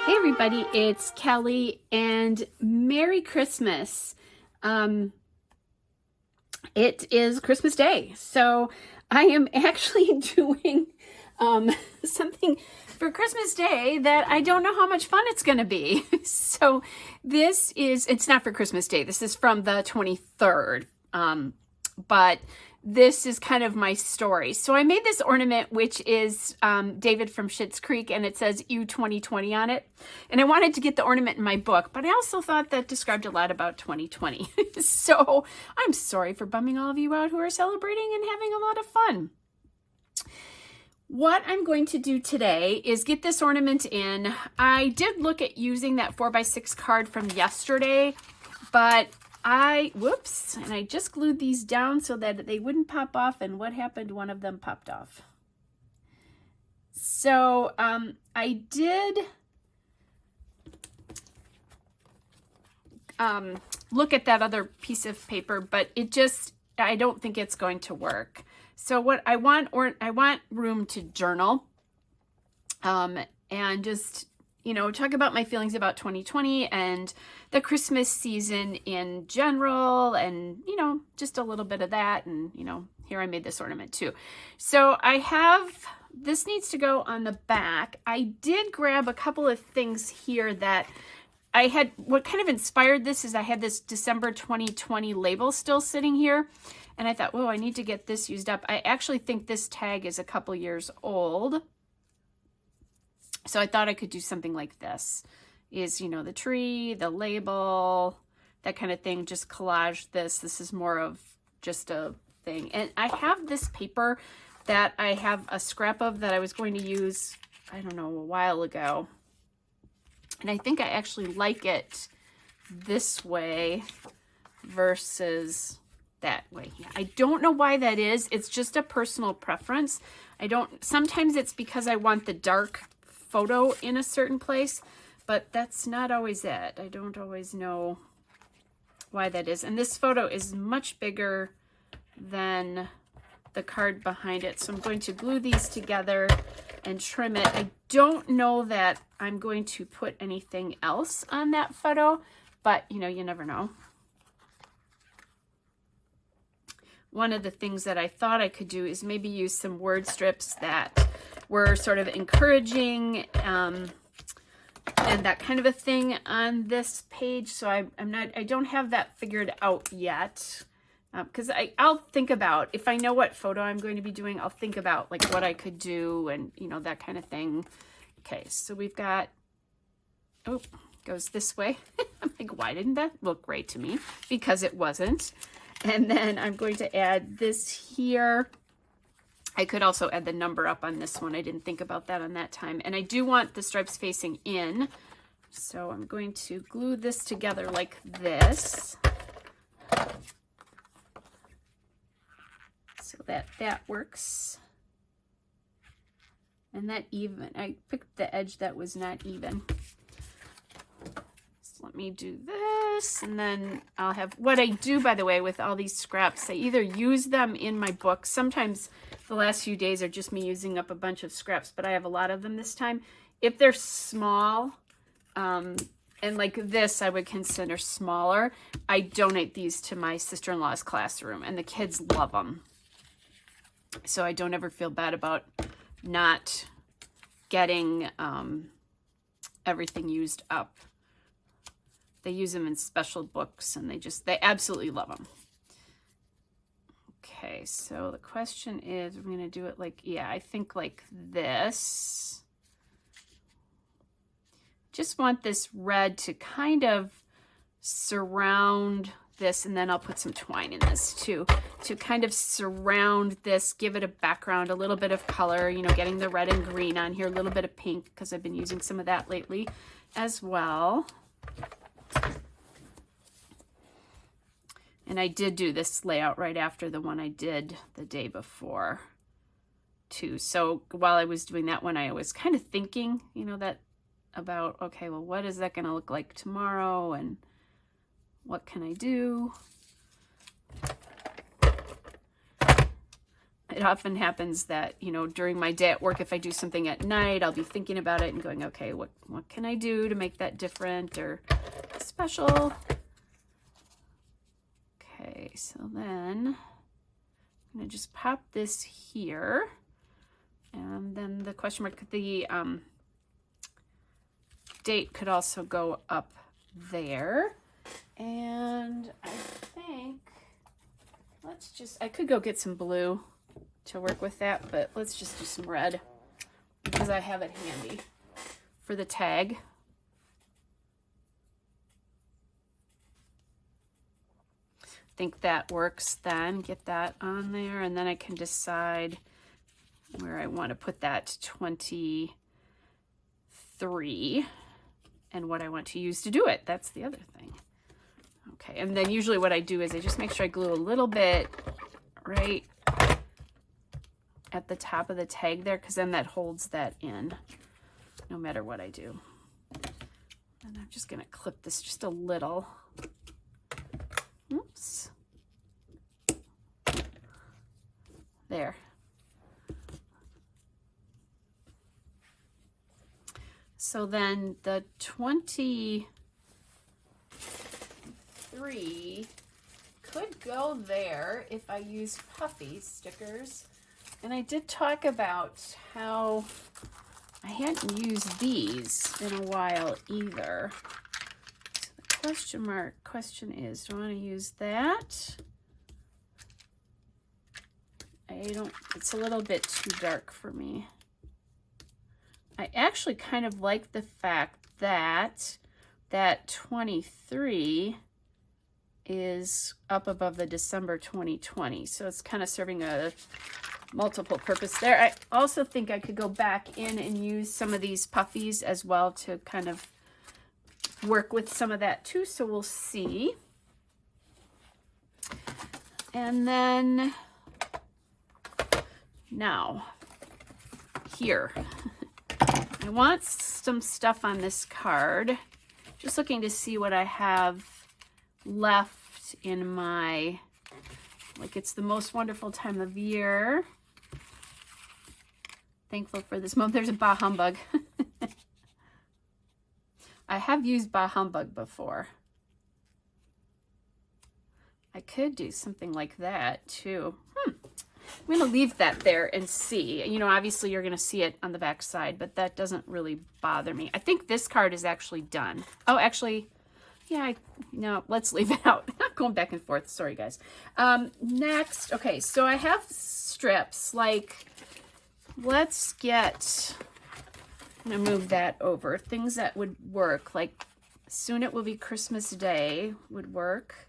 Hey everybody, it's Kelly and Merry Christmas. It is Christmas Day, so I am actually doing something for Christmas Day that I don't know how much fun it's going to be. So it's not for Christmas Day, this is from the 23rd, but this is kind of my story. So I made this ornament, which is David from Schitt's Creek, and it says You 2020 on it. And I wanted to get the ornament in my book, but I also thought that described a lot about 2020. So I'm sorry for bumming all of you out who are celebrating and having a lot of fun. What I'm going to do today is get this ornament in. I did look at using that 4x6 card from yesterday, but whoops, and I just glued these down so that they wouldn't pop off, and what happened? One of them popped off. So I did look at that other piece of paper, but I don't think it's going to work. So what I want room to journal and just talk about my feelings about 2020 and the Christmas season in general, and, just a little bit of that. And, here I made this ornament too. So this needs to go on the back. I did grab a couple of things here that what kind of inspired this is I had this December 2020 label still sitting here. And I thought, whoa, I need to get this used up. I actually think this tag is a couple years old. So I thought I could do something like this. The tree, the label, that kind of thing. Just collage this. This is more of just a thing. And I have this paper that I have a scrap of that I was going to use, I don't know, a while ago. And I think I actually like it this way versus that way. I don't know why that is. It's just a personal preference. Sometimes it's because I want the dark photo in a certain place, but that's not always it. I don't always know why that is. And this photo is much bigger than the card behind it. So I'm going to glue these together and trim it. I don't know that I'm going to put anything else on that photo, but you never know. One of the things that I thought I could do is maybe use some word strips that were sort of encouraging and that kind of a thing on this page. So I don't have that figured out yet, because I'll think about, if I know what photo I'm going to be doing, I'll think about like what I could do and that kind of thing. Okay, so we've got, goes this way. I'm like, why didn't that look right to me? Because it wasn't. And then I'm going to add this here. I could also add the number up on this one. I didn't think about that on that time. And I do want the stripes facing in. So I'm going to glue this together like this. So that works. And I picked the edge that was not even. Let me do this, and then I'll have what I do, by the way, with all these scraps. I either use them in my book. Sometimes the last few days are just me using up a bunch of scraps, but I have a lot of them this time. If they're small, and like this I would consider smaller, I donate these to my sister-in-law's classroom, and the kids love them. So I don't ever feel bad about not getting everything used up. They use them in special books, and they absolutely love them. Okay, so the question is, we're going to do it like, I think like this. Just want this red to kind of surround this, and then I'll put some twine in this too, to kind of surround this, give it a background, a little bit of color, getting the red and green on here, a little bit of pink, because I've been using some of that lately as well. And I did do this layout right after the one I did the day before too. So while I was doing that one, I was kind of thinking, that about, okay, well, what is that going to look like tomorrow? And what can I do? it often happens that, you know, during my day at work, if I do something at night, I'll be thinking about it and going, okay, what can I do to make that different or special? Okay, so then I'm gonna just pop this here, and then the question mark, the date could also go up there. And I think I could go get some blue to work with that, but let's just do some red because I have it handy for the tag. I think that works then. Get that on there, and then I can decide where I want to put that 23 and what I want to use to do it. That's the other thing. Okay, and then usually what I do is I just make sure I glue a little bit right at the top of the tag there, because then that holds that in no matter what I do. And I'm just going to clip this just a little. Oops. There. So then the 23 could go there if I use puffy stickers. And I did talk about how I hadn't used these in a while either. So the question is, do I want to use that? It's a little bit too dark for me. I actually kind of like the fact that that 23 is up above the December 2020. So it's kind of serving a multiple purpose there. I also think I could go back in and use some of these puffies as well to kind of work with some of that too. So we'll see. And then now here. I want some stuff on this card. Just looking to see what I have left in my, like, it's the most wonderful time of year. Thankful for this month. There's a Bah Humbug. I have used Bah Humbug before. I could do something like that too. I'm going to leave that there and see. You know, obviously you're going to see it on the back side, but that doesn't really bother me. I think this card is actually done. Oh, actually, yeah, no, let's leave it out. I'm going back and forth. Sorry, guys. Next, okay, so I have strips. Like, let's get, I'm going to move that over. Things that would work, like soon it will be Christmas Day would work.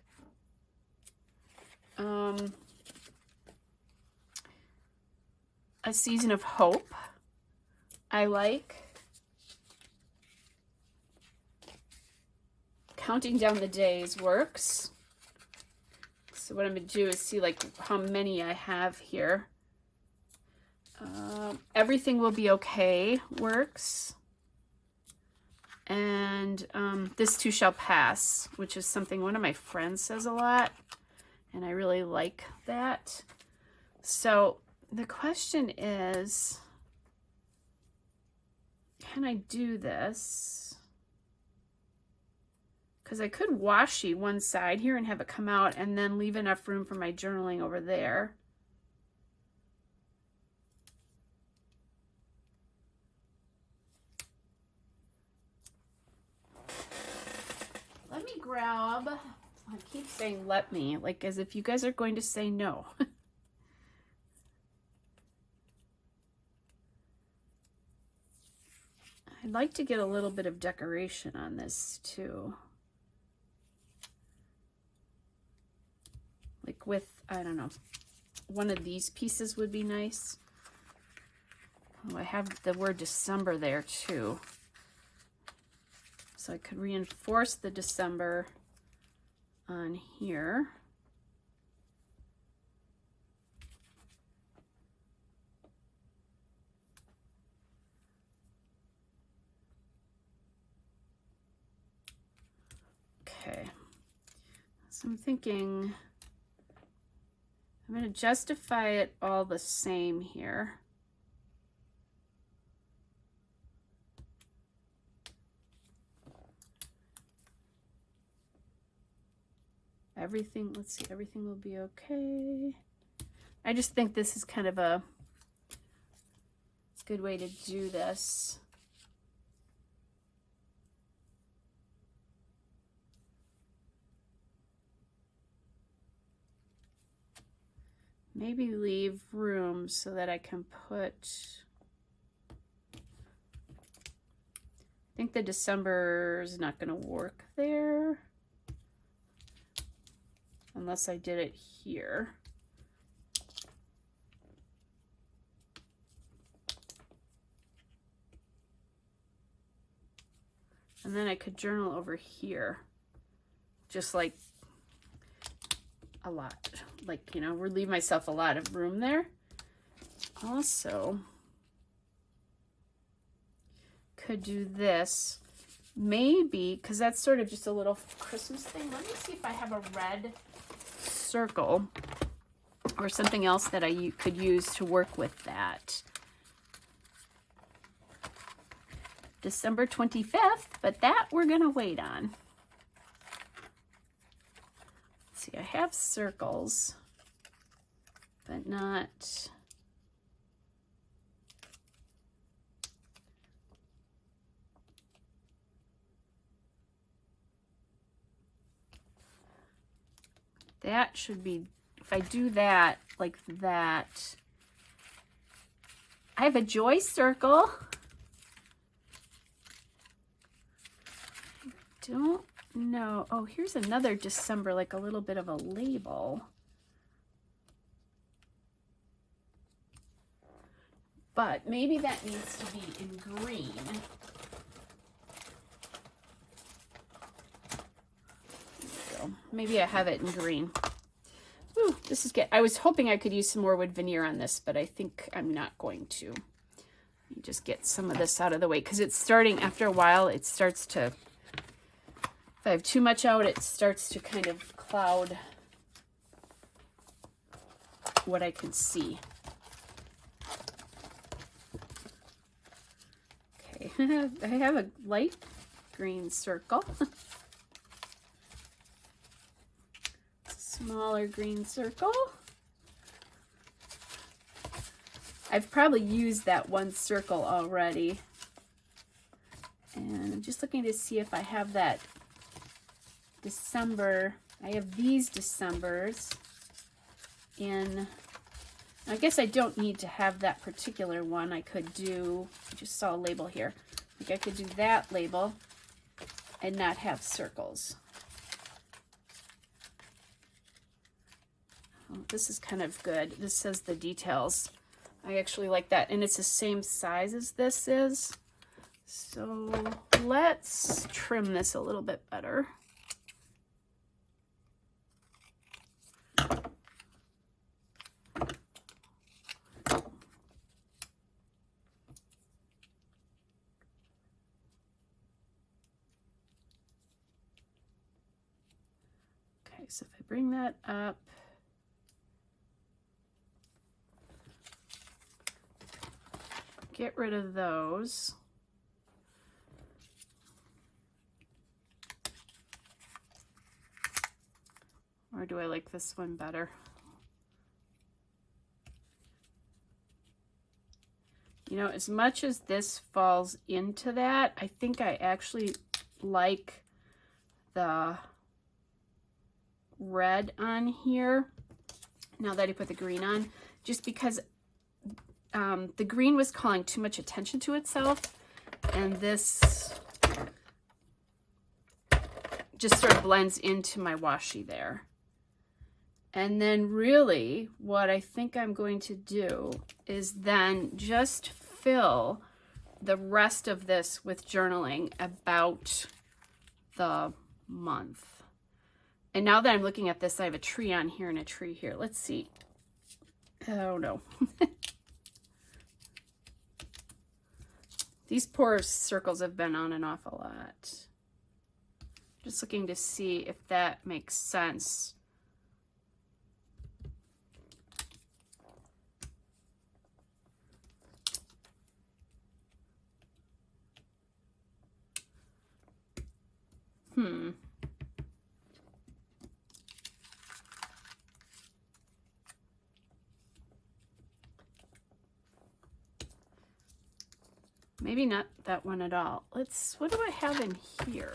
A Season of Hope, I like. Counting Down the Days works. So what I'm going to do is see like how many I have here. Everything Will Be Okay works. And This Too Shall Pass, which is something one of my friends says a lot. And I really like that. So the question is, can I do this? Because I could washi one side here and have it come out and then leave enough room for my journaling over there. Let me grab, I keep saying let me, like as if you guys are going to say no. I'd like to get a little bit of decoration on this too. Like with, I don't know, one of these pieces would be nice. Oh, I have the word December there too. So I could reinforce the December on here. Okay, so I'm thinking I'm going to justify it all the same here. Everything, let's see, everything will be okay. I just think this is kind of a good way to do this. Maybe leave room so that I can put, I think the December is not going to work there unless I did it here. And then I could journal over here, just like a lot, like, you know, relieve myself a lot of room there. Also, could do this, maybe, because that's sort of just a little Christmas thing. Let me see if I have a red circle or something else that I could use to work with that. December 25th, but that we're going to wait on. Let's see, I have circles, but not... That should be, if I do that like that, I have a joy circle. Don't know. Oh, here's another December, like a little bit of a label. But maybe that needs to be in green. So maybe I have it in green. Ooh, this is good. I was hoping I could use some more wood veneer on this, but I think I'm not going to. Let me just get some of this out of the way because it's starting, after a while, it starts to, if I have too much out, it starts to kind of cloud what I can see. Okay, I have a light green circle. Smaller green circle. I've probably used that one circle already. And I'm just looking to see if I have that December. I have these Decembers in, I guess I don't need to have that particular one. I could do, I just saw a label here. I think I could do that label and not have circles. Oh, this is kind of good. This says the details. I actually like that. And it's the same size as this is. So let's trim this a little bit better. Okay, so if I bring that up, get rid of those. Or do I like this one better? You know, as much as this falls into that, I think I actually like the red on here, now that I put the green on, just because the green was calling too much attention to itself, and this just sort of blends into my washi there. And then really what I think I'm going to do is then just fill the rest of this with journaling about the month. And now that I'm looking at this, I have a tree on here and a tree here. Let's see. Oh no. These poor circles have been on and off a lot. Just looking to see if that makes sense. Maybe not that one at all. What do I have in here?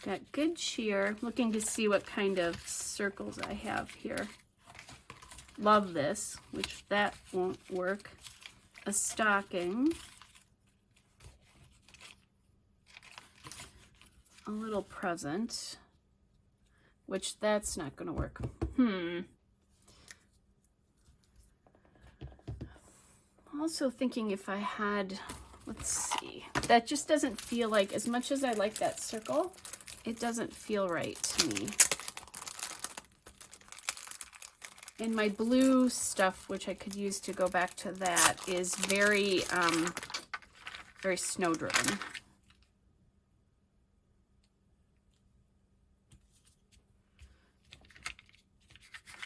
Got good cheer. Looking to see what kind of circles I have here. Love this, which that won't work. A stocking. A little present, which that's not going to work. Also thinking if I had, let's see, that just doesn't feel like, as much as I like that circle, it doesn't feel right to me. And my blue stuff, which I could use to go back to that, is very, very snow driven.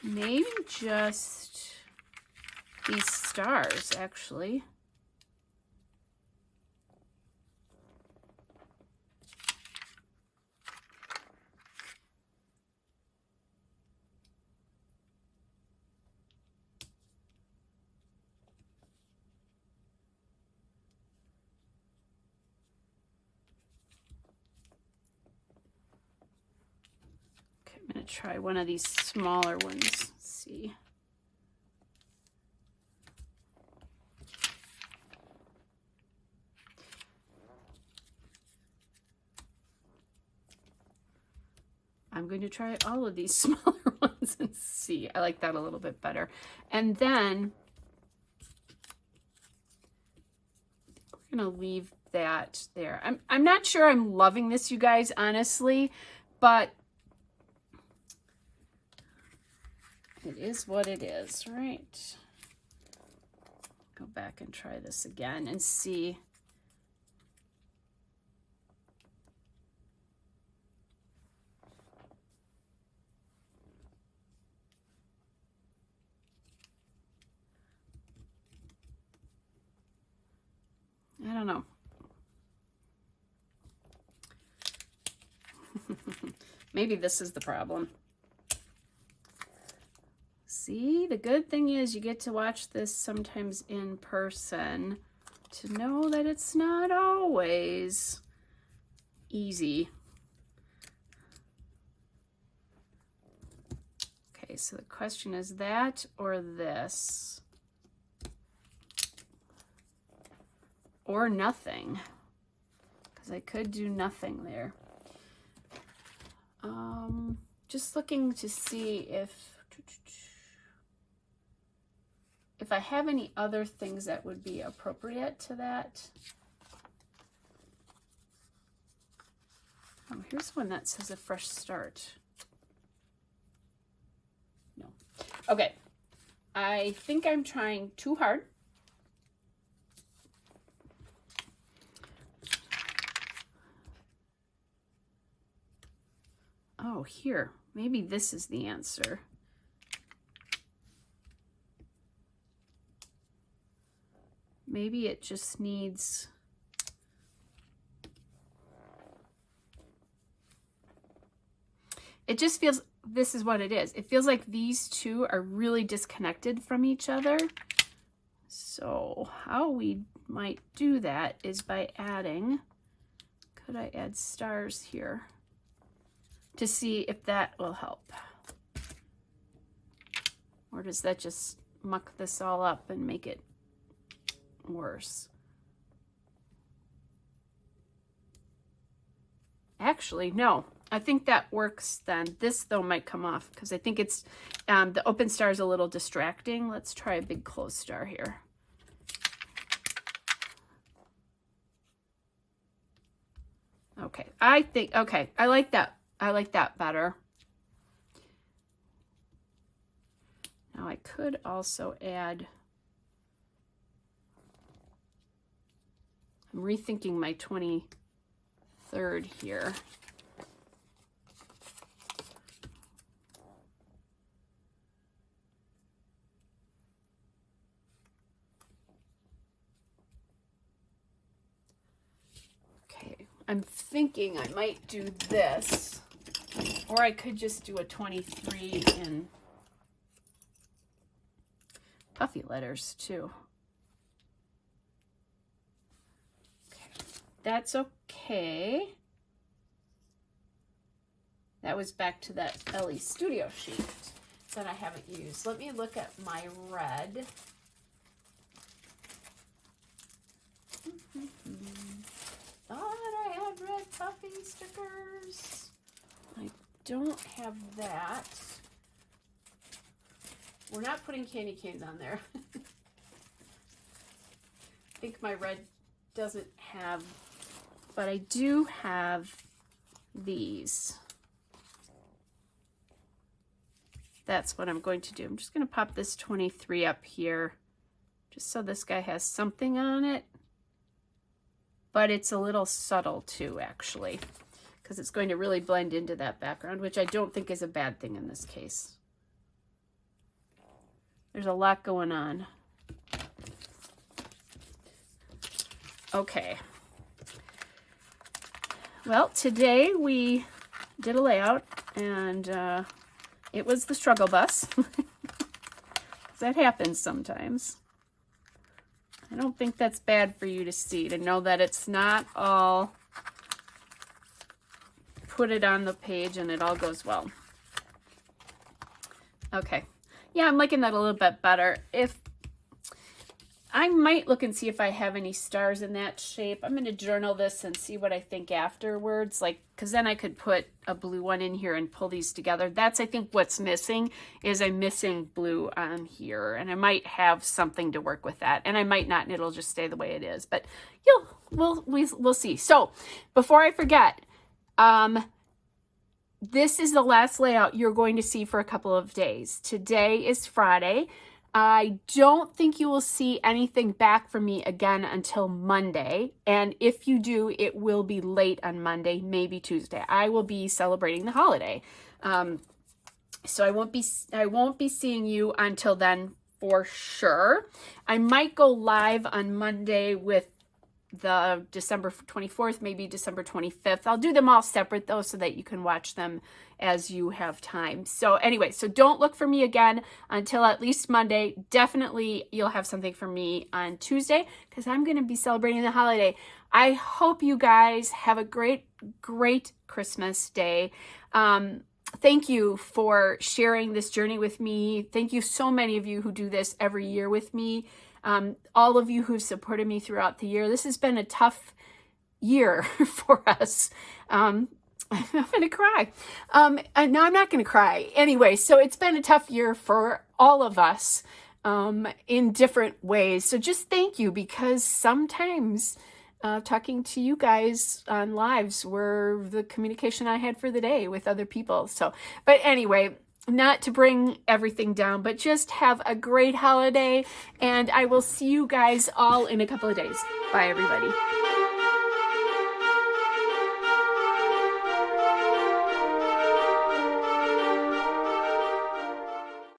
Maybe just these stars, actually. Okay, I'm going to try one of these smaller ones. Let's see. I'm going to try all of these smaller ones and see. I like that a little bit better. And then we're going to leave that there. I'm not sure I'm loving this, you guys, honestly, but it is what it is, right? Go back and try this again and see. I don't know. Maybe this is the problem. See, the good thing is you get to watch this sometimes in person to know that it's not always easy. Okay, so the question is that or this? Or nothing, because I could do nothing there. Just looking to see if I have any other things that would be appropriate to that. Oh, here's one that says a fresh start. No. Okay. I think I'm trying too hard. Oh, here. Maybe this is the answer. Maybe it just needs... It just feels... This is what it is. It feels like these two are really disconnected from each other. So how we might do that is by adding... Could I add stars here? To see if that will help. Or does that just muck this all up and make it worse? Actually, no. I think that works then. This, though, might come off because I think it's the open star is a little distracting. Let's try a big closed star here. Okay, okay, I like that. I like that better. Now I could also add, I'm rethinking my 23rd here. I'm thinking I might do this, or I could just do a 23 in puffy letters too. Okay, that's okay. That was back to that Ellie Studio sheet that I haven't used. Let me look at my red. Thought I had red puffy stickers. I don't have that. We're not putting candy canes on there. I think my red doesn't have, but I do have these. That's what I'm going to do. I'm just going to pop this 23 up here, just so this guy has something on it. But it's a little subtle too, actually, because it's going to really blend into that background, which I don't think is a bad thing in this case. There's a lot going on. Okay. Well, today we did a layout, and it was the struggle bus. That happens sometimes. I don't think that's bad for you to see, to know that it's not all put it on the page and it all goes well. Okay. Yeah, I'm liking that a little bit better. If I might look and see if I have any stars in that shape. I'm going to journal this and see what I think afterwards, like, because then I could put a blue one in here and pull these together. That's, I think, what's missing, is I'm missing blue on here, and I might have something to work with that, and I might not, and it'll just stay the way it is, but we'll see. So before I forget, this is the last layout you're going to see for a couple of days. Today is Friday. I don't think you will see anything back from me again until Monday. And if you do, it will be late on Monday, maybe Tuesday. I will be celebrating the holiday. So I won't be seeing you until then for sure. I might go live on Monday with the December 24th, maybe December 25th. I'll do them all separate though, so that you can watch them as you have time. So anyway, so don't look for me again until at least Monday. Definitely you'll have something for me on Tuesday, because I'm going to be celebrating the holiday. I hope you guys have a great Christmas day. Thank you for sharing this journey with me. Thank you, so many of you who do this every year with me. All of you who've supported me throughout the year. This has been a tough year for us. I'm going to cry. No, I'm not going to cry. Anyway, so it's been a tough year for all of us in different ways. So just thank you, because sometimes talking to you guys on lives were the communication I had for the day with other people. So, but anyway, not to bring everything down, but just have a great holiday, and I will see you guys all in a couple of days. Bye, everybody.